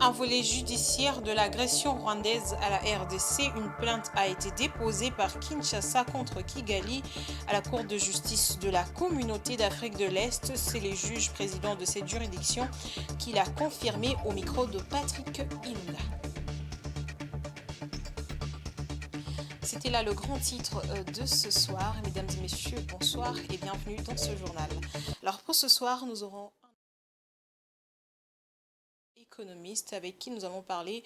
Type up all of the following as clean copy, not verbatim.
Un volet judiciaire de l'agression rwandaise à la RDC, une plainte a été déposée par Kinshasa contre Kigali à la Cour de justice de la Communauté d'Afrique de l'Est. C'est les juges présidents de cette juridiction qui l'a confirmé au micro de Patrick Ilunga. C'était là le grand titre de ce soir. Mesdames et messieurs, bonsoir et bienvenue dans ce journal. Alors pour ce soir, nous aurons économiste avec qui nous allons parler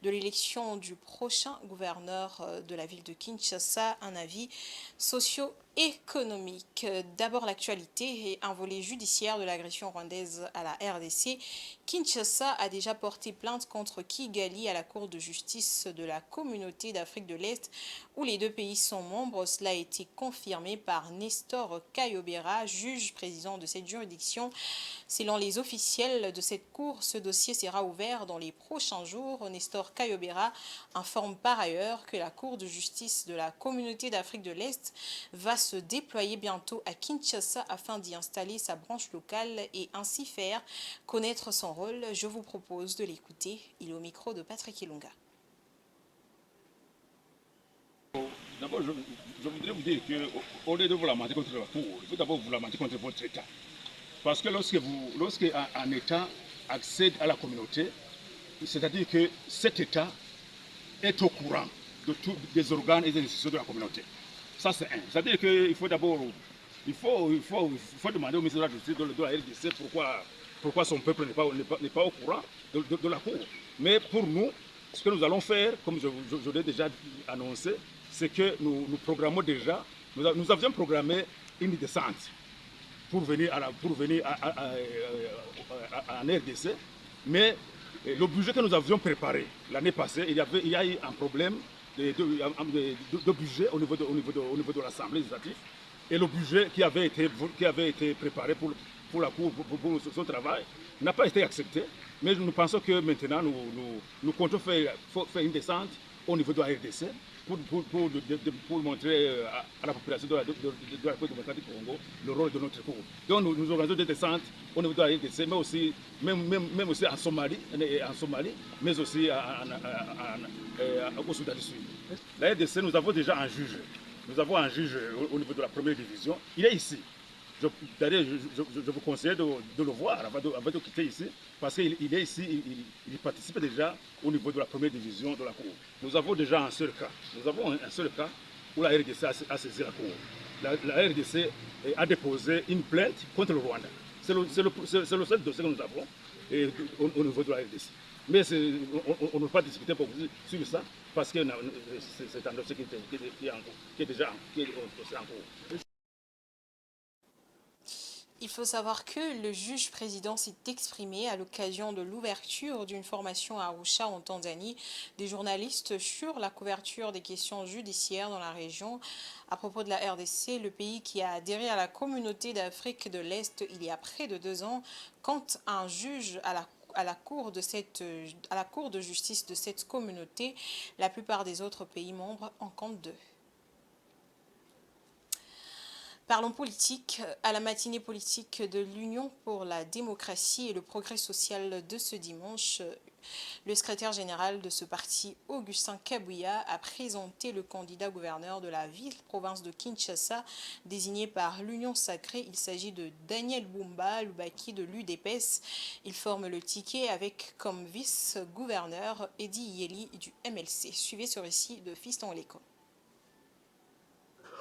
de l'élection du prochain gouverneur de la ville de Kinshasa, un avis socio-économique. D'abord l'actualité et un volet judiciaire de l'agression rwandaise à la RDC. Kinshasa a déjà porté plainte contre Kigali à la Cour de justice de la Communauté d'Afrique de l'Est où les deux pays sont membres. Cela a été confirmé par Nestor Kayobera, juge président de cette juridiction. Selon les officiels de cette cour, ce dossier sera ouvert dans les prochains jours. Nestor Kayobera informe par ailleurs que la Cour de justice de la Communauté d'Afrique de l'Est va se déployer bientôt à Kinshasa afin d'y installer sa branche locale et ainsi faire connaître son rôle. Je vous propose de l'écouter. Il est au micro de Patrick Ilunga. D'abord, je voudrais vous dire qu'au lieu de vous lamenter contre la Cour, il faut d'abord vous lamenter contre votre État. Parce que lorsqu'un État accède à la communauté, c'est-à-dire que cet État est au courant de tous les organes et des institutions de la communauté. Ça, c'est un. C'est-à-dire qu'il faut d'abord demander au ministre de la Justice de la RDC pourquoi son peuple n'est pas au courant de la Cour. Mais pour nous, ce que nous allons faire, comme je l'ai déjà annoncé, c'est que nous programmons déjà, nous avions programmé une descente pour venir en RDC, mais le budget que nous avions préparé l'année passée, il y a eu un problème de budget au niveau de l'Assemblée législative, et le budget qui avait été préparé pour la Cour, pour son travail, n'a pas été accepté. Mais nous pensons que maintenant, nous comptons faire une descente au niveau de la RDC pour montrer à la population de la République démocratique du Congo le rôle de notre Cour. Donc nous organisons des descentes au niveau de la RDC, même aussi en Somalie, mais aussi au Soudan du Sud. La RDC, nous avons déjà un juge. Nous avons un juge au niveau de la première division. Il est ici. D'ailleurs, je vous conseille de le voir avant de quitter ici, parce qu'il est ici, il participe déjà au niveau de la première division de la Cour. Nous avons déjà un seul cas. Nous avons un seul cas où la RDC a saisi la Cour. La RDC a déposé une plainte contre le Rwanda. C'est le seul dossier que nous avons au niveau de la RDC. Mais on ne peut pas discuter sur ça, parce que c'est un dossier qui est déjà en cours. Il faut savoir que le juge président s'est exprimé à l'occasion de l'ouverture d'une formation à Arusha en Tanzanie des journalistes sur la couverture des questions judiciaires dans la région. À propos de la RDC, le pays qui a adhéré à la Communauté d'Afrique de l'Est il y a près de 2 ans, quand un juge à la cour de justice de cette communauté, la plupart des autres pays membres en comptent 2. Parlons politique. À la matinée politique de l'Union pour la démocratie et le progrès social de ce dimanche, le secrétaire général de ce parti, Augustin Kabuya, a présenté le candidat gouverneur de la ville-province de Kinshasa, désigné par l'Union sacrée. Il s'agit de Daniel Bumba Lubaki de l'UDPS. Il forme le ticket avec comme vice-gouverneur Eddy Yeli du MLC. Suivez ce récit de Fiston Leko.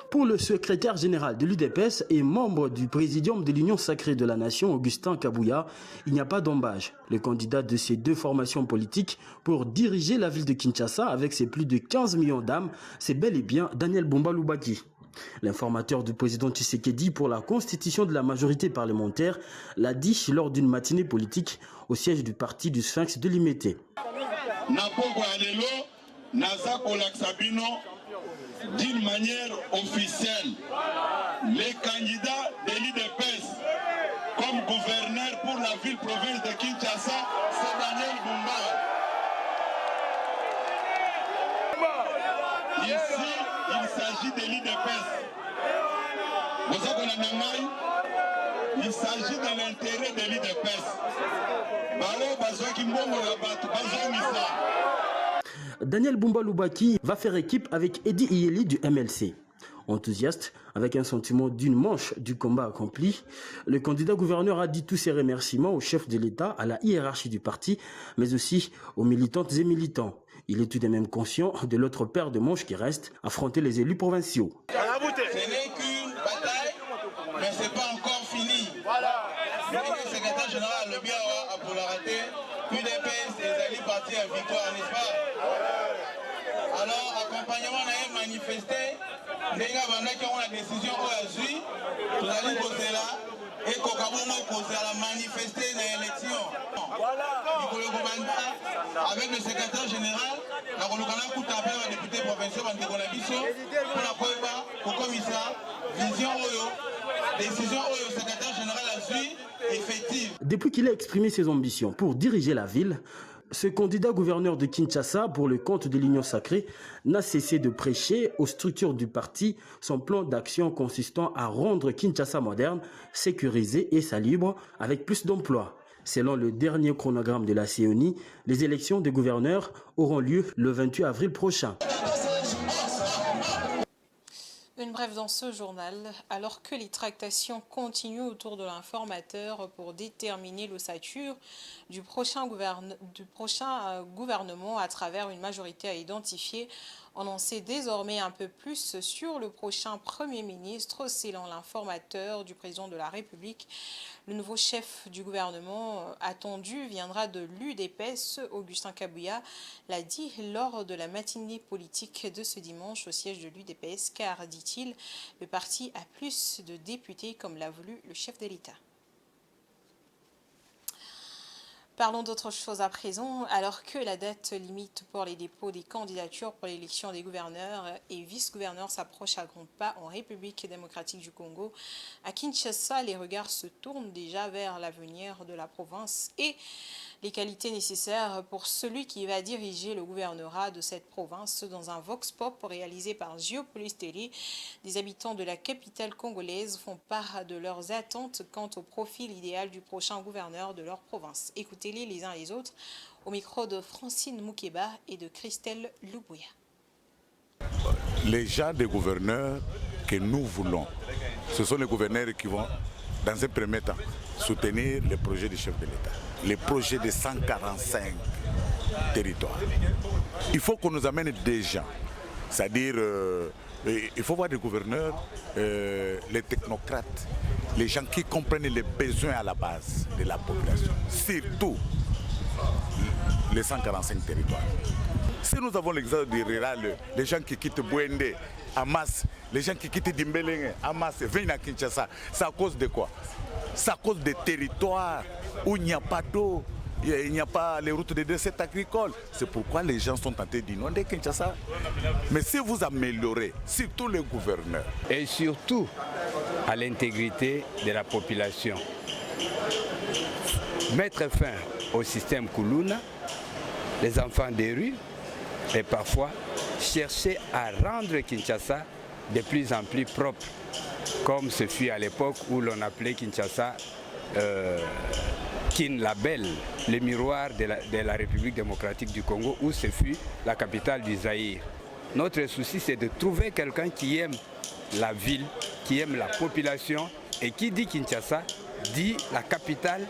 Pour le secrétaire général de l'UDPS et membre du présidium de l'Union sacrée de la nation, Augustin Kabuya, il n'y a pas d'embâche. Le candidat de ces deux formations politiques pour diriger la ville de Kinshasa avec ses plus de 15 millions d'âmes, c'est bel et bien Daniel Bumba Lubaki. L'informateur du président Tshisekedi pour la constitution de la majorité parlementaire l'a dit lors d'une matinée politique au siège du parti du Sphinx de Limete. D'une manière officielle, les candidats de l'UDPS comme gouverneur pour la ville-province de Kinshasa, c'est Daniel Bumba. Ici, il s'agit de l'UDPS. Il s'agit de l'intérêt de l'UDPS. Daniel Bumba Lubaki va faire équipe avec Eddie Iyeli du MLC. Enthousiaste, avec un sentiment d'une manche du combat accompli, le candidat gouverneur a dit tous ses remerciements au chef de l'État, à la hiérarchie du parti, mais aussi aux militantes et militants. Il est tout de même conscient de l'autre paire de manches qui reste, affronter les élus provinciaux. Ce n'est qu'une bataille, mais ce n'est pas encore fini. Le secrétaire général le bien a pour la rater, UDPS et Zali parti à victoire, n'est-ce pas? Alors, accompagnement n'a pas manifesté. Les gars, on a la décision aujourd'hui, nous allons poser là, et Kokaboumo poser à la manifester dans l'élection. Avec le secrétaire général, la Kolokana Koutapé, le député provincial, pour la commissaire, vision Oyo, décision Oyo, secrétaire général a suivi, effective. Depuis qu'il a exprimé ses ambitions pour diriger la ville, ce candidat gouverneur de Kinshasa pour le compte de l'Union sacrée n'a cessé de prêcher aux structures du parti son plan d'action consistant à rendre Kinshasa moderne, sécurisé et salubre avec plus d'emplois. Selon le dernier chronogramme de la CENI, les élections des gouverneurs auront lieu le 28 avril prochain. Une brève dans ce journal, alors que les tractations continuent autour de l'informateur pour déterminer l'ossature du prochain gouvernement à travers une majorité à identifier, on en sait désormais un peu plus sur le prochain Premier ministre, selon l'informateur du président de la République. Le nouveau chef du gouvernement attendu viendra de l'UDPS. Augustin Kabouya l'a dit lors de la matinée politique de ce dimanche au siège de l'UDPS, car, dit-il, le parti a plus de députés comme l'a voulu le chef de l'État. Parlons d'autre chose à présent, alors que la date limite pour les dépôts des candidatures pour l'élection des gouverneurs et vice-gouverneurs s'approche à grands pas en République démocratique du Congo. À Kinshasa, les regards se tournent déjà vers l'avenir de la province et les qualités nécessaires pour celui qui va diriger le gouvernorat de cette province. Dans un vox pop réalisé par Geopolis Télé, des habitants de la capitale congolaise font part de leurs attentes quant au profil idéal du prochain gouverneur de leur province. Écoutez-les les uns les autres au micro de Francine Moukeba et de Christelle Loubouya. Les gens des gouverneurs que nous voulons, ce sont les gouverneurs qui vont, dans un premier temps, soutenir les projets du chef de l'État, les projets de 145 territoires. Il faut qu'on nous amène des gens, c'est-à-dire, il faut voir des gouverneurs, les technocrates, les gens qui comprennent les besoins à la base de la population, surtout les 145 territoires. Si nous avons l'exemple du rural, les gens qui quittent Bouende en masse, les gens qui quittent Dimbelenge en masse, viennent à Kinshasa, c'est à cause de quoi? C'est à cause des territoires où il n'y a pas d'eau, il n'y a pas les routes de dessert agricole. C'est pourquoi les gens sont tentés d'inonder Kinshasa. Mais si vous améliorez, surtout les gouverneurs, et surtout à l'intégrité de la population, mettre fin au système Koulouna, les enfants des rues, et parfois chercher à rendre Kinshasa de plus en plus propre, comme ce fut à l'époque où l'on appelait Kinshasa Kin Label, le miroir de la République démocratique du Congo, où ce fut la capitale du Zaïre. Notre souci, c'est de trouver quelqu'un qui aime la ville, qui aime la population, et qui dit Kinshasa, dit la capitale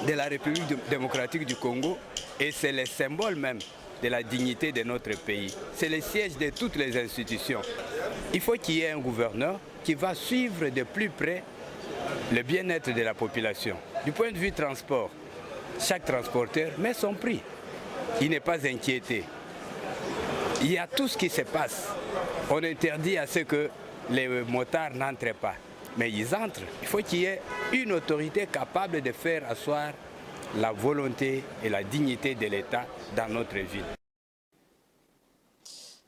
de la République démocratique du Congo, et c'est le symbole même de la dignité de notre pays. C'est le siège de toutes les institutions. Il faut qu'il y ait un gouverneur qui va suivre de plus près le bien-être de la population. Du point de vue transport, chaque transporteur met son prix. Il n'est pas inquiété. Il y a tout ce qui se passe. On interdit à ce que les motards n'entrent pas. Mais ils entrent. Il faut qu'il y ait une autorité capable de faire asseoir la volonté et la dignité de l'État dans notre ville.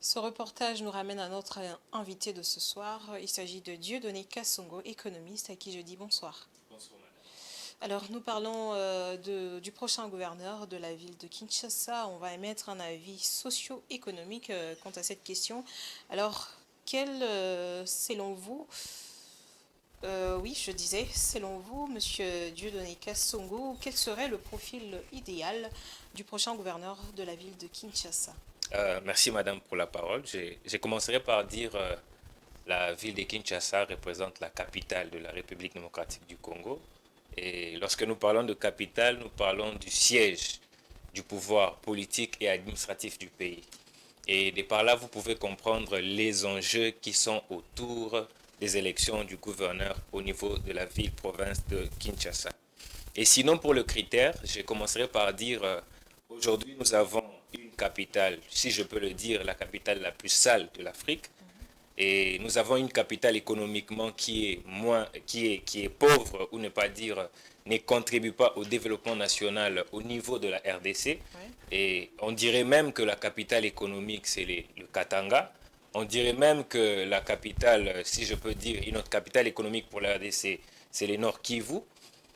Ce reportage nous ramène à notre invité de ce soir. Il s'agit de Dieudonné Kassongo, économiste, à qui je dis bonsoir. Bonsoir. Alors nous parlons du prochain gouverneur de la ville de Kinshasa. On va émettre un avis socio-économique quant à cette question. Alors, quel, selon vous, Oui, je disais, selon vous, Monsieur Dieudonné Kassongo, quel serait le profil idéal du prochain gouverneur de la ville de Kinshasa? Merci Madame pour la parole. Je commencerai par dire la ville de Kinshasa représente la capitale de la République démocratique du Congo. Et lorsque nous parlons de capitale, nous parlons du siège du pouvoir politique et administratif du pays. Et de par là, vous pouvez comprendre les enjeux qui sont autour des élections du gouverneur au niveau de la ville-province de Kinshasa. Et sinon, pour le critère, je commencerai par dire, aujourd'hui, nous avons une capitale, si je peux le dire, la capitale la plus sale de l'Afrique. Et nous avons une capitale économiquement qui est pauvre, ou ne pas dire, ne contribue pas au développement national au niveau de la RDC. Oui. Et on dirait même que la capitale économique, c'est le Katanga. On dirait même que la capitale, si je peux dire, une autre capitale économique pour la RDC, c'est le Nord Kivu.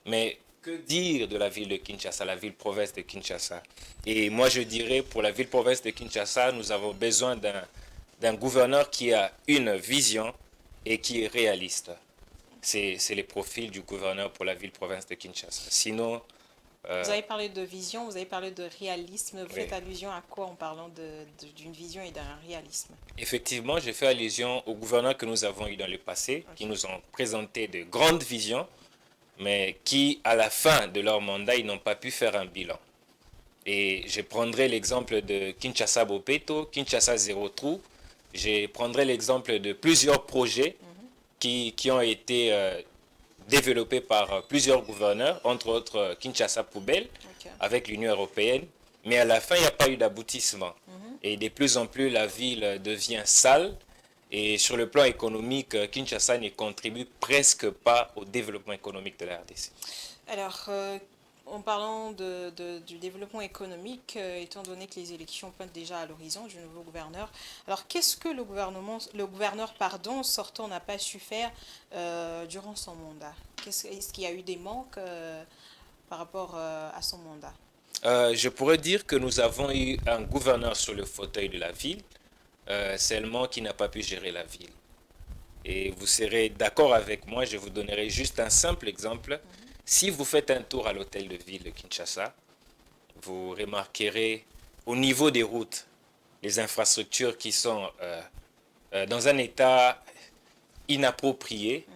Mais que dire de la ville de Kinshasa, la ville-province de Kinshasa? Et moi, je dirais, pour la ville-province de Kinshasa, nous avons besoin d'un gouverneur qui a une vision et qui est réaliste. C'est le profil du gouverneur pour la ville-province de Kinshasa. Sinon, Vous avez parlé de vision, vous avez parlé de réalisme. Vous oui. faites allusion à quoi en parlant d'une vision et d'un réalisme? Effectivement, j'ai fait allusion aux gouverneurs que nous avons eu dans le passé, qui nous ont présenté de grandes visions, mais qui, à la fin de leur mandat, ils n'ont pas pu faire un bilan. Et je prendrai l'exemple de Kinshasa Bopeto, Kinshasa Zéro Trou. Je prendrai l'exemple de plusieurs projets qui ont été développés par plusieurs gouverneurs, entre autres Kinshasa Poubelle, Ok. avec l'Union européenne. Mais à la fin, il n'y a pas eu d'aboutissement. Et de plus en plus, la ville devient sale. Et sur le plan économique, Kinshasa ne contribue presque pas au développement économique de la RDC. Alors, en parlant du développement économique, étant donné que les élections pointent déjà à l'horizon du nouveau gouverneur, alors qu'est-ce que le gouverneur sortant n'a pas su faire durant son mandat? Est-ce qu'il y a eu des manques par rapport à son mandat? Je pourrais dire que nous avons eu un gouverneur sur le fauteuil de la ville, seulement qui n'a pas pu gérer la ville. Et vous serez d'accord avec moi, je vous donnerai juste un simple exemple. Si vous faites un tour à l'hôtel de ville de Kinshasa, vous remarquerez au niveau des routes, les infrastructures qui sont dans un état inapproprié.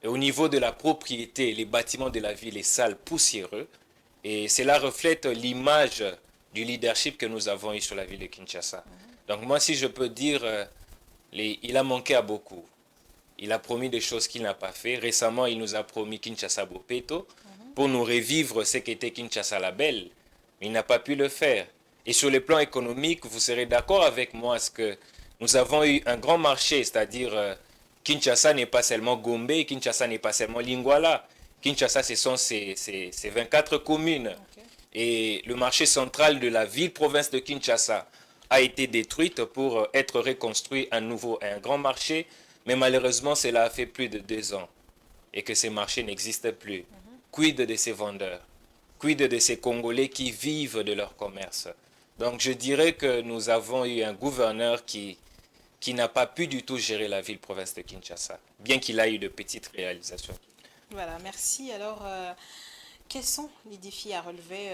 Et au niveau de la propriété, les bâtiments de la ville est sale, poussiéreux. Et cela reflète l'image du leadership que nous avons eu sur la ville de Kinshasa. Donc moi, si je peux dire, il a manqué à beaucoup. Il a promis des choses qu'il n'a pas fait. Récemment, il nous a promis Kinshasa Bopeto pour nous revivre ce qu'était Kinshasa la Belle. Il n'a pas pu le faire. Et sur le plan économique, vous serez d'accord avec moi parce que nous avons eu un grand marché, c'est-à-dire Kinshasa n'est pas seulement Gombe, Kinshasa n'est pas seulement Lingwala. Kinshasa, ce sont ces 24 communes. Ok. Et le marché central de la ville-province de Kinshasa a été détruite pour être reconstruit un grand marché. Mais malheureusement, cela a fait plus de 2 ans et que ces marchés n'existent plus. Quid de ces vendeurs? Quid de ces Congolais qui vivent de leur commerce? Donc je dirais que nous avons eu un gouverneur qui n'a pas pu du tout gérer la ville-province de Kinshasa, bien qu'il a eu de petites réalisations. Voilà, merci. Alors, quels sont les défis à relever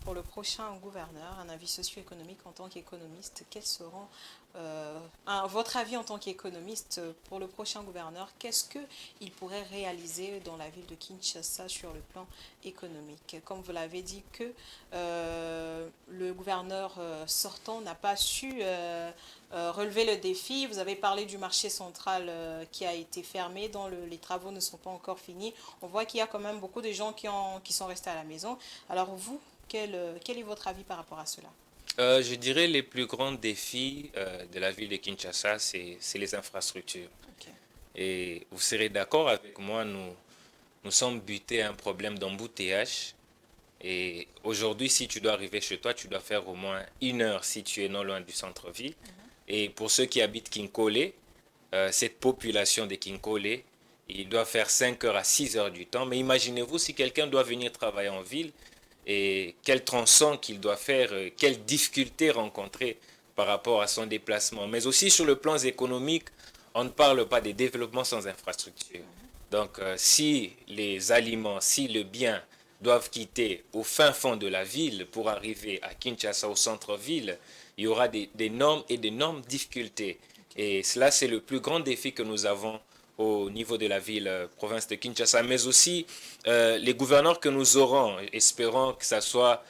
pour le prochain gouverneur? Un avis socio-économique en tant qu'économiste, quels seront, votre avis en tant qu'économiste pour le prochain gouverneur? Qu'est-ce qu'il pourrait réaliser dans la ville de Kinshasa sur le plan économique? Comme vous l'avez dit que le gouverneur sortant n'a pas su relever le défi. Vous avez parlé du marché central qui a été fermé, dont les travaux ne sont pas encore finis. On voit qu'il y a quand même beaucoup de gens qui sont restés à la maison. Alors vous, quel est votre avis par rapport à cela? Je dirais les plus grands défis de la ville de Kinshasa, c'est les infrastructures. Ok. Et vous serez d'accord avec moi, nous sommes butés à un problème d'embouteillage. Et aujourd'hui, si tu dois arriver chez toi, tu dois faire au moins 1 heure si tu es non loin du centre-ville. Et pour ceux qui habitent Kinkole, cette population de Kinkole, il doit faire 5 heures à 6 heures du temps. Mais imaginez-vous si quelqu'un doit venir travailler en ville et quel tronçon qu'il doit faire, quelles difficultés rencontrer par rapport à son déplacement. Mais aussi sur le plan économique, on ne parle pas des développements sans infrastructure. Donc, si les aliments, si le bien doivent quitter au fin fond de la ville pour arriver à Kinshasa, au centre-ville, il y aura d'énormes difficultés. Et cela, c'est le plus grand défi que nous avons au niveau de la ville, province de Kinshasa, mais aussi les gouverneurs que nous aurons. Espérons que ça soit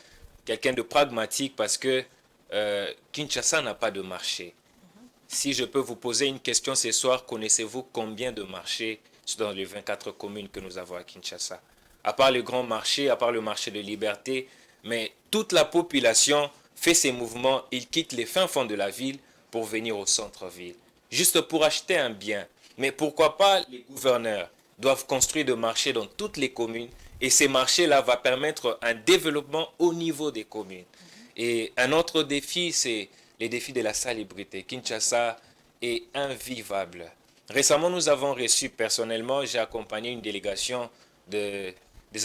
quelqu'un de pragmatique parce que Kinshasa n'a pas de marché. Si je peux vous poser une question ce soir, connaissez-vous combien de marchés dans les 24 communes que nous avons à Kinshasa? À part le grand marché, à part le marché de Liberté, mais toute la population fait ses mouvements, ils quittent les fins fonds de la ville pour venir au centre-ville, juste pour acheter un bien. Mais pourquoi pas les gouverneurs doivent construire des marchés dans toutes les communes et ces marchés-là vont permettre un développement au niveau des communes. Et un autre défi, c'est les défis de la salubrité. Kinshasa est invivable. Récemment, nous avons reçu personnellement, j'ai accompagné une délégation des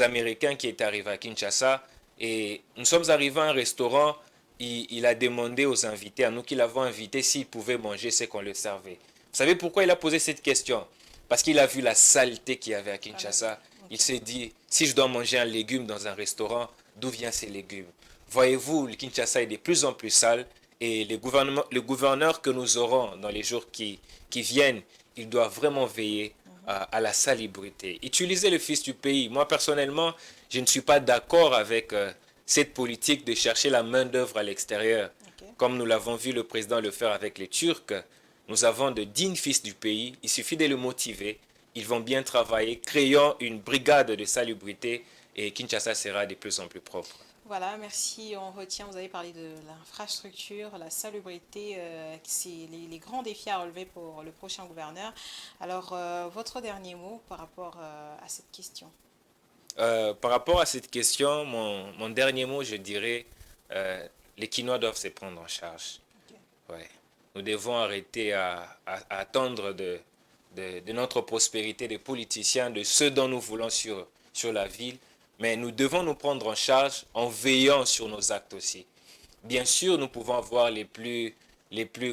Américains qui est arrivé à Kinshasa et nous sommes arrivés à un restaurant. Il a demandé aux invités, à nous qui l'avons invité, s'ils pouvaient manger ce qu'on leur servait. Vous savez pourquoi il a posé cette question? Parce qu'il a vu la saleté qu'il y avait à Kinshasa. Il s'est dit, si je dois manger un légume dans un restaurant, d'où viennent ces légumes? Voyez-vous, le Kinshasa est de plus en plus sale et le gouverneur que nous aurons dans les jours qui viennent, il doit vraiment veiller à la salubrité. Utiliser le fils du pays. Moi, personnellement, je ne suis pas d'accord avec cette politique de chercher la main-d'œuvre à l'extérieur. Comme nous l'avons vu le président le faire avec les Turcs, nous avons de dignes fils du pays. Il suffit de les motiver. Ils vont bien travailler, créant une brigade de salubrité et Kinshasa sera de plus en plus propre. Voilà, merci. On retient, vous avez parlé de l'infrastructure, la salubrité, c'est les grands défis à relever pour le prochain gouverneur. Alors, votre dernier mot par rapport à cette question? Par rapport à cette question, mon dernier mot, je dirais, les Kinois doivent se prendre en charge. Ouais. Nous devons arrêter à attendre de notre prospérité des politiciens, de ce dont nous voulons sur la ville. Mais nous devons nous prendre en charge en veillant sur nos actes aussi. Bien sûr, nous pouvons avoir les plus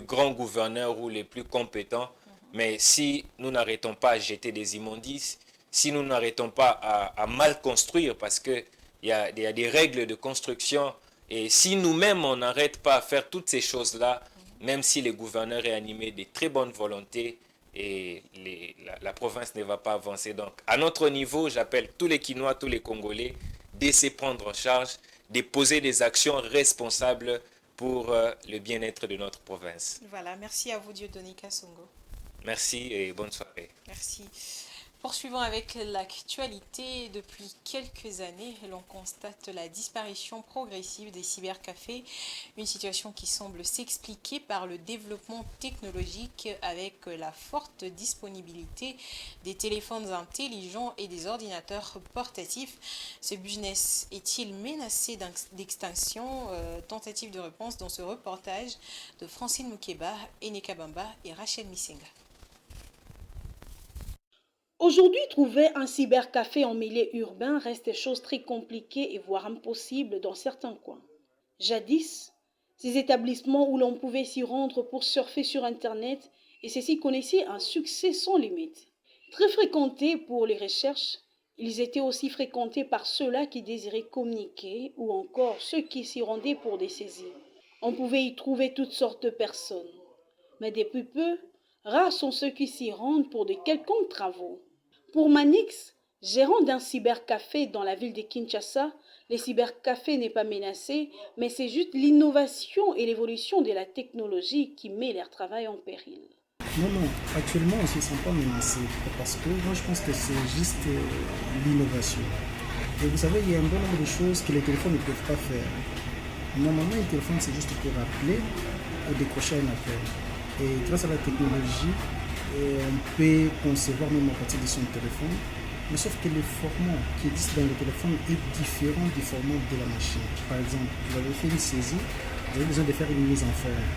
grands gouverneurs ou les plus compétents, mais si nous n'arrêtons pas à jeter des immondices, si nous n'arrêtons pas à mal construire, parce qu'il y a des règles de construction, et si nous-mêmes on n'arrête pas à faire toutes ces choses-là, même si le gouverneur est animé de très bonnes volontés, et la province ne va pas avancer. Donc, à notre niveau, j'appelle tous les Kinois, tous les Congolais, de se prendre en charge, de poser des actions responsables pour le bien-être de notre province. Voilà, merci à vous, Dieudonné Kassongo. Merci et bonne soirée. Merci. Poursuivons avec l'actualité. Depuis quelques années, l'on constate la disparition progressive des cybercafés, une situation qui semble s'expliquer par le développement technologique avec la forte disponibilité des téléphones intelligents et des ordinateurs portatifs. Ce business est-il menacé d'extinction? Tentative de réponse dans ce reportage de Francine Moukeba, Eneka Bamba et Rachel Misenga. Aujourd'hui, trouver un cybercafé en milieu urbain reste chose très compliquée et voire impossible dans certains coins. Jadis, ces établissements où l'on pouvait s'y rendre pour surfer sur Internet et ceci connaissaient un succès sans limite. Très fréquentés pour les recherches, ils étaient aussi fréquentés par ceux-là qui désiraient communiquer ou encore ceux qui s'y rendaient pour des saisies. On pouvait y trouver toutes sortes de personnes. Mais depuis peu, rares sont ceux qui s'y rendent pour de quelconques travaux. Pour Manix, gérant d'un cybercafé dans la ville de Kinshasa, le cybercafé n'est pas menacé, mais c'est juste l'innovation et l'évolution de la technologie qui met leur travail en péril. Non, actuellement on ne se sent pas menacé parce que moi je pense que c'est juste l'innovation. Et vous savez, il y a un bon nombre de choses que les téléphones ne peuvent pas faire. Normalement, un téléphone c'est juste pour appeler ou décrocher un appel. Et grâce à la technologie, on peut concevoir même à partir de son téléphone, mais sauf que le format qui existe dans le téléphone est différent du format de la machine. Par exemple, vous avez fait une saisie, vous avez besoin de faire une mise en forme.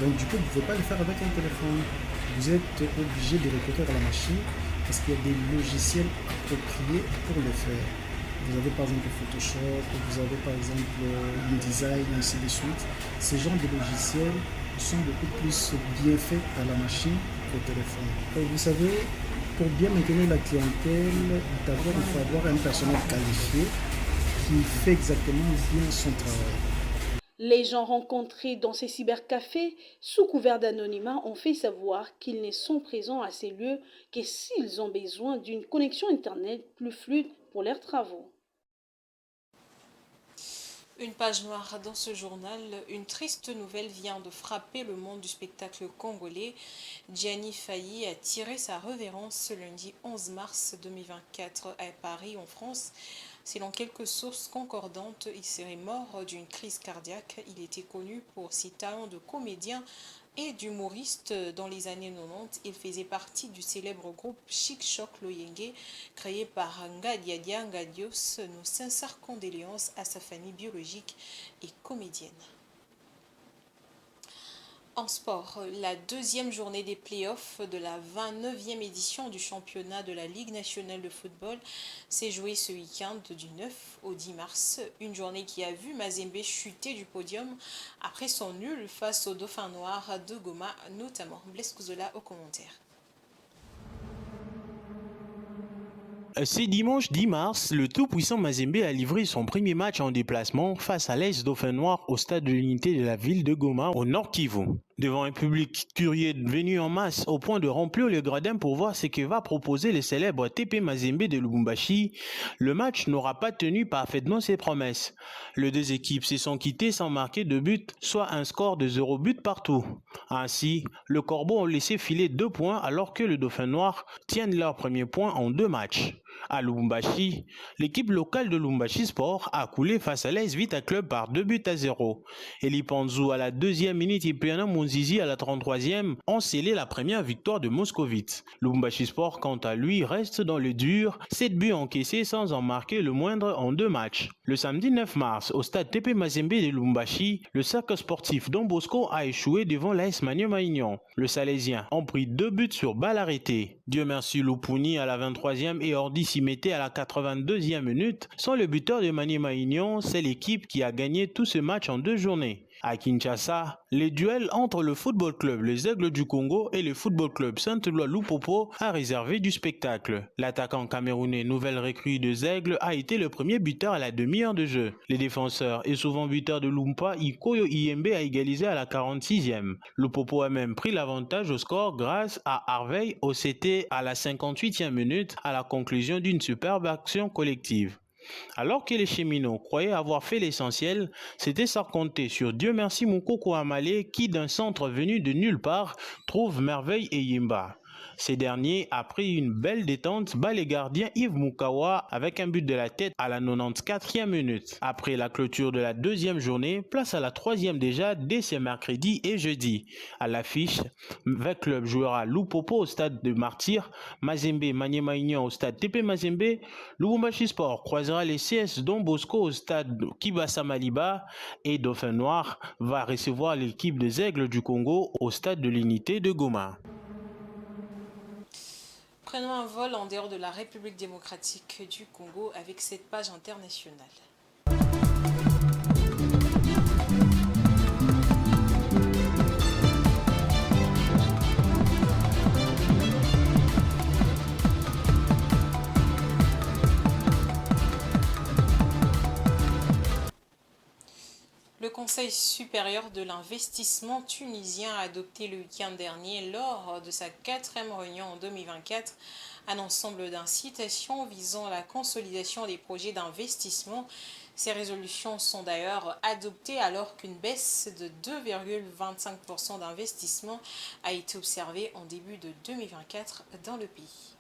Donc du coup, vous ne pouvez pas le faire avec un téléphone. Vous êtes obligé de recourir à la machine parce qu'il y a des logiciels appropriés pour le faire. Vous avez par exemple Photoshop, vous avez par exemple InDesign, ainsi de suite. Ce genre de logiciels sont beaucoup plus bien faits à la machine qu'au téléphone. Et vous savez, pour bien maintenir la clientèle, d'abord il faut avoir un personnel qualifié qui fait exactement bien son travail. Les gens rencontrés dans ces cybercafés, sous couvert d'anonymat, ont fait savoir qu'ils ne sont présents à ces lieux que s'ils ont besoin d'une connexion Internet plus fluide pour leurs travaux. Une page noire dans ce journal, une triste nouvelle vient de frapper le monde du spectacle congolais. Gianni Faye a tiré sa révérence ce lundi 11 mars 2024 à Paris, en France. Selon quelques sources concordantes, il serait mort d'une crise cardiaque. Il était connu pour ses talents de comédien et d'humoriste dans les années 90. Il faisait partie du célèbre groupe Chic Choc Loyenge, créé par Ngadiadia Ngadios. Nos sincères condoléances à sa famille biologique et comédienne. En sport, la deuxième journée des playoffs de la 29e édition du championnat de la Ligue nationale de football s'est jouée ce week-end du 9 au 10 mars. Une journée qui a vu Mazembe chuter du podium après son nul face au Dauphin Noir de Goma, notamment. Blaise Kouzola au commentaire. Ce dimanche 10 mars, le tout-puissant Mazembe a livré son premier match en déplacement face à l'AS Dauphin Noir au stade de l'unité de la ville de Goma, au Nord Kivu. Devant un public curieux venu en masse au point de remplir le gradin pour voir ce que va proposer le célèbre TP Mazembe de Lubumbashi, le match n'aura pas tenu parfaitement ses promesses. Les deux équipes se sont quittées sans marquer de but, soit un score de 0 but partout. Ainsi, le Corbeau ont laissé filer 2 points alors que le Dauphin Noir tiennent leur premier point en 2 matchs. À Lubumbashi, l'équipe locale de Lubumbashi Sport a coulé face à l'AS Vita Club par 2 buts à 0. Eli Panzu à la 2e minute et Piana Monzizi à la 33e ont scellé la première victoire de Moscovite. Lubumbashi Sport, quant à lui, reste dans le dur, 7 buts encaissés sans en marquer le moindre en 2 matchs. Le samedi 9 mars, au stade TP Mazembe de Lubumbashi, le cercle sportif Don Bosco a échoué devant l'AS Maniema Union. Le Salésien ont pris 2 buts sur balle arrêtée. Dieu merci, Lupuni à la 23e et Ordi Simete à la 82e minute sont le buteur de Maniema Union. C'est l'équipe qui a gagné tout ce match en 2 journées. À Kinshasa, les duels entre le football club Les Aigles du Congo et le football club Saint-Éloi Lupopo a réservé du spectacle. L'attaquant camerounais nouvelle recrue des Aigles a été le premier buteur à la demi-heure de jeu. Les défenseurs et souvent buteur de Lumpa, Ikoyo Iyembe a égalisé à la 46e. Lupopo a même pris l'avantage au score grâce à Harvey au CT à la 58e minute à la conclusion d'une superbe action collective. Alors que les cheminots croyaient avoir fait l'essentiel, c'était sans compter sur Dieu merci Moukoko Amale qui d'un centre venu de nulle part trouve Merveille et Yimba. Ces derniers, après une belle détente, bat les gardiens Yves Moukawa avec un but de la tête à la 94e minute. Après la clôture de la 2e journée, place à la 3e déjà dès ce mercredi et jeudi. À l'affiche, 20 clubs jouera Lupopo au stade de Martyr, Mazembe Maniema Union au stade TP Mazembe, Lubumbashi Sport croisera les CS Don Bosco au stade Kibasa Maliba et Dauphin Noir va recevoir l'équipe des Aigles du Congo au stade de l'unité de Goma. Prenons un vol en dehors de la République démocratique du Congo avec cette page internationale. Le Conseil supérieur de l'investissement tunisien a adopté le week-end dernier, lors de sa 4e réunion en 2024, un ensemble d'incitations visant à la consolidation des projets d'investissement. Ces résolutions sont d'ailleurs adoptées alors qu'une baisse de 2,25% d'investissement a été observée en début de 2024 dans le pays.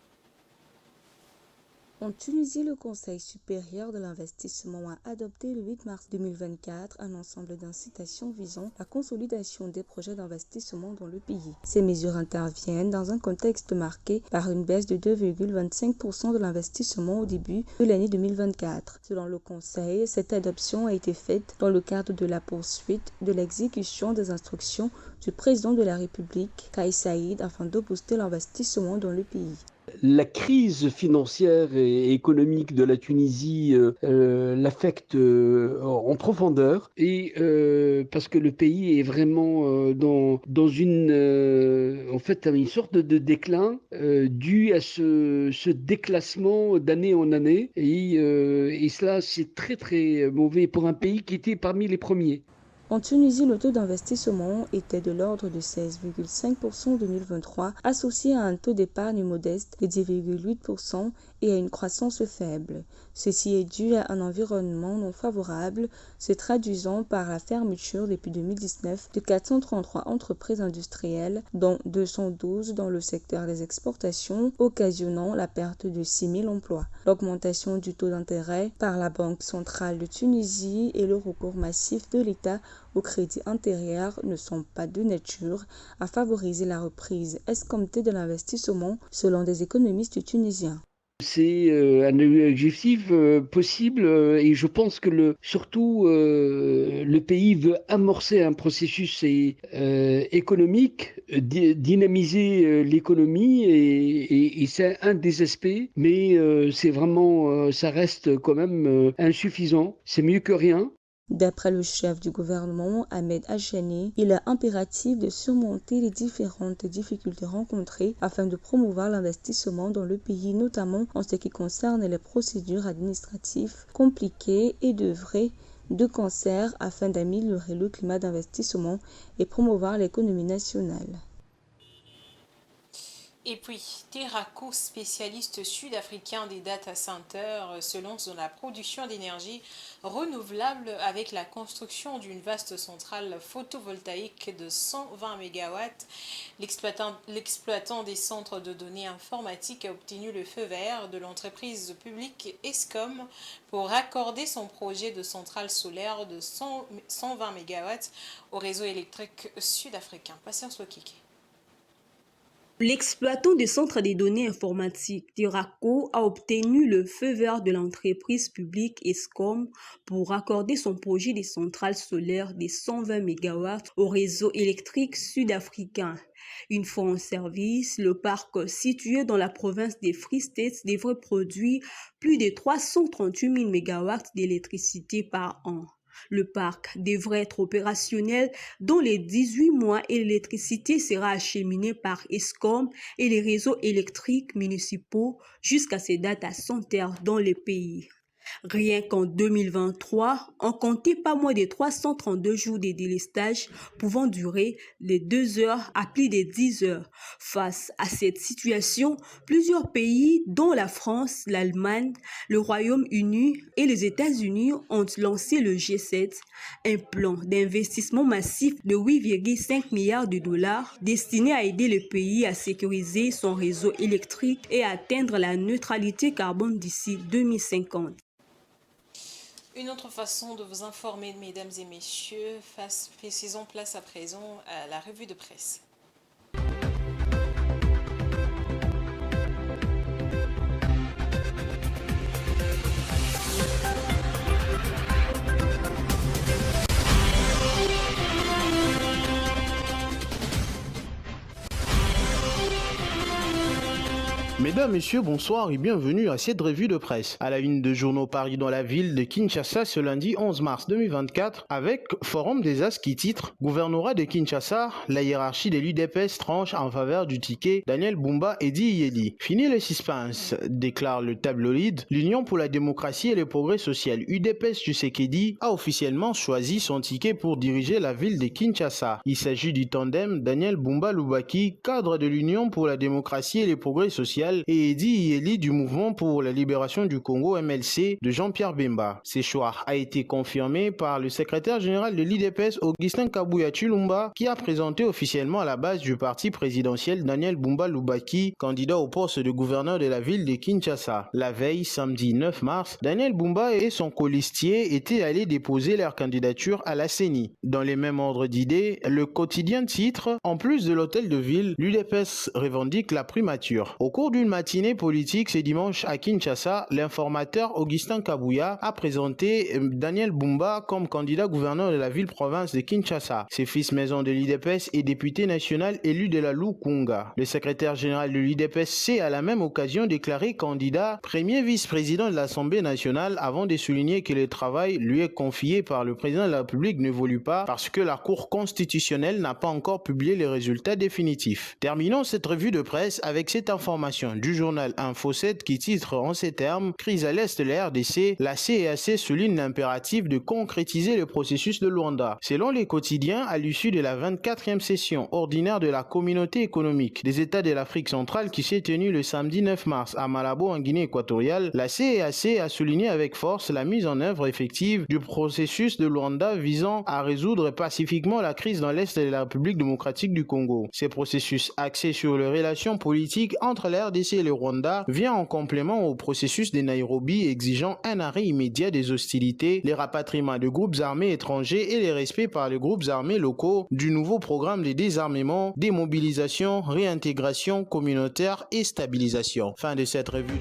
En Tunisie, le Conseil supérieur de l'investissement a adopté le 8 mars 2024 un ensemble d'incitations visant la consolidation des projets d'investissement dans le pays. Ces mesures interviennent dans un contexte marqué par une baisse de 2,25% de l'investissement au début de l'année 2024. Selon le Conseil, cette adoption a été faite dans le cadre de la poursuite de l'exécution des instructions du président de la République, Kais Saïed, afin de booster l'investissement dans le pays. La crise financière et économique de la Tunisie l'affecte en profondeur et parce que le pays est vraiment dans une sorte de déclin dû à ce déclassement d'année en année et cela c'est très très mauvais pour un pays qui était parmi les premiers. En Tunisie, le taux d'investissement était de l'ordre de 16,5% en 2023, associé à un taux d'épargne modeste de 10,8% et à une croissance faible. Ceci est dû à un environnement non favorable, se traduisant par la fermeture depuis 2019 de 433 entreprises industrielles, dont 212 dans le secteur des exportations, occasionnant la perte de 6 000 emplois. L'augmentation du taux d'intérêt par la Banque centrale de Tunisie et le recours massif de l'État au crédit intérieur ne sont pas de nature à favoriser la reprise escomptée de l'investissement, selon des économistes tunisiens. C'est un objectif possible et je pense que surtout le pays veut amorcer un processus économique, dynamiser l'économie et c'est un des aspects, mais c'est vraiment, ça reste quand même insuffisant. C'est mieux que rien. D'après le chef du gouvernement, Ahmed Achani, il est impératif de surmonter les différentes difficultés rencontrées afin de promouvoir l'investissement dans le pays, notamment en ce qui concerne les procédures administratives compliquées et d'œuvrer de concert afin d'améliorer le climat d'investissement et promouvoir l'économie nationale. Et puis, Terraco, spécialiste sud-africain des data centers, se lance dans la production d'énergie renouvelable avec la construction d'une vaste centrale photovoltaïque de 120 MW. L'exploitant des centres de données informatiques a obtenu le feu vert de l'entreprise publique Eskom pour raccorder son projet de centrale solaire de 120 MW au réseau électrique sud-africain. Patience Lokiki. L'exploitant des centres des données informatiques Terraco a obtenu le feu vert de l'entreprise publique Eskom pour raccorder son projet de centrale solaire de 120 MW au réseau électrique sud-africain. Une fois en service, le parc situé dans la province des Free States devrait produire plus de 338 000 MW d'électricité par an. Le parc devrait être opérationnel dans les 18 mois et l'électricité sera acheminée par Eskom et les réseaux électriques municipaux jusqu'à ces data centers dans le pays. Rien qu'en 2023, on comptait pas moins de 332 jours de délestage pouvant durer de 2 heures à plus de 10 heures. Face à cette situation, plusieurs pays, dont la France, l'Allemagne, le Royaume-Uni et les États-Unis, ont lancé le G7, un plan d'investissement massif de 8,5 milliards de dollars destiné à aider le pays à sécuriser son réseau électrique et à atteindre la neutralité carbone d'ici 2050. Une autre façon de vous informer, mesdames et messieurs, faisons place à présent à la revue de presse. Mesdames, Messieurs, bonsoir et bienvenue à cette revue de presse. À la une de Journaux Paris dans la ville de Kinshasa ce lundi 11 mars 2024 avec Forum des As qui titre « Gouvernorat de Kinshasa, la hiérarchie de l'UDPS tranche en faveur du ticket Daniel Bumba et Edi Yedi ». Fini le suspense, déclare le tabloïd. L'Union pour la démocratie et le progrès social UDPS Tshisekedi a officiellement choisi son ticket pour diriger la ville de Kinshasa. Il s'agit du tandem Daniel Bumba Lubaki, cadre de l'Union pour la démocratie et le progrès social, et Edi Yedi du Mouvement pour la libération du Congo MLC de Jean-Pierre Bemba. Ce choix a été confirmé par le secrétaire général de l'UDPS Augustin Kabuya Chilumba qui a présenté officiellement à la base du parti présidentiel Daniel Bumba Lubaki, candidat au poste de gouverneur de la ville de Kinshasa. La veille, samedi 9 mars, Daniel Bumba et son colistier étaient allés déposer leur candidature à la CENI. Dans les mêmes ordres d'idées, le quotidien titre « En plus de l'hôtel de ville, l'UDPS revendique la primature ». Au cours du d'une matinée politique ce dimanche à Kinshasa, l'informateur Augustin Kabuya a présenté Daniel Bumba comme candidat gouverneur de la ville-province de Kinshasa. Ses fils maison de l'UDPS et député national élu de la Lukunga. Le secrétaire général de l'UDPS s'est à la même occasion déclaré candidat premier vice-président de l'Assemblée nationale avant de souligner que le travail lui est confié par le président de la République n'évolue pas parce que la Cour constitutionnelle n'a pas encore publié les résultats définitifs. Terminons cette revue de presse avec cette information du journal Info 7 qui titre en ces termes « Crise à l'est de la RDC, la CEAC souligne l'impératif de concrétiser le processus de Luanda ». Selon les quotidiens, à l'issue de la 24e session ordinaire de la communauté économique des États de l'Afrique centrale qui s'est tenue le samedi 9 mars à Malabo en Guinée équatoriale, la CEAC a souligné avec force la mise en œuvre effective du processus de Luanda visant à résoudre pacifiquement la crise dans l'est de la République démocratique du Congo. Ce processus axé sur les relations politiques entre la RDC et le Rwanda vient en complément au processus de Nairobi exigeant un arrêt immédiat des hostilités, les rapatriements de groupes armés étrangers et le respect par les groupes armés locaux du nouveau programme de désarmement, démobilisation, réintégration communautaire et stabilisation. Fin de cette revue.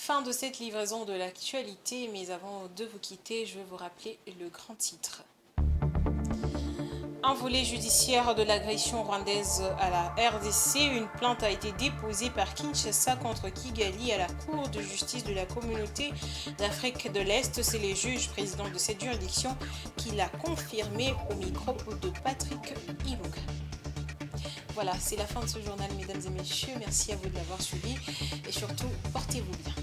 Fin de cette livraison de l'actualité, mais avant de vous quitter, je vais vous rappeler le grand titre. Un volet judiciaire de l'agression rwandaise à la RDC, une plainte a été déposée par Kinshasa contre Kigali à la Cour de justice de la communauté d'Afrique de l'Est. C'est le juge président de cette juridiction qui l'a confirmé au micro de Patrick Ilunga. Voilà, c'est la fin de ce journal, mesdames et messieurs. Merci à vous de l'avoir suivi et surtout, portez-vous bien.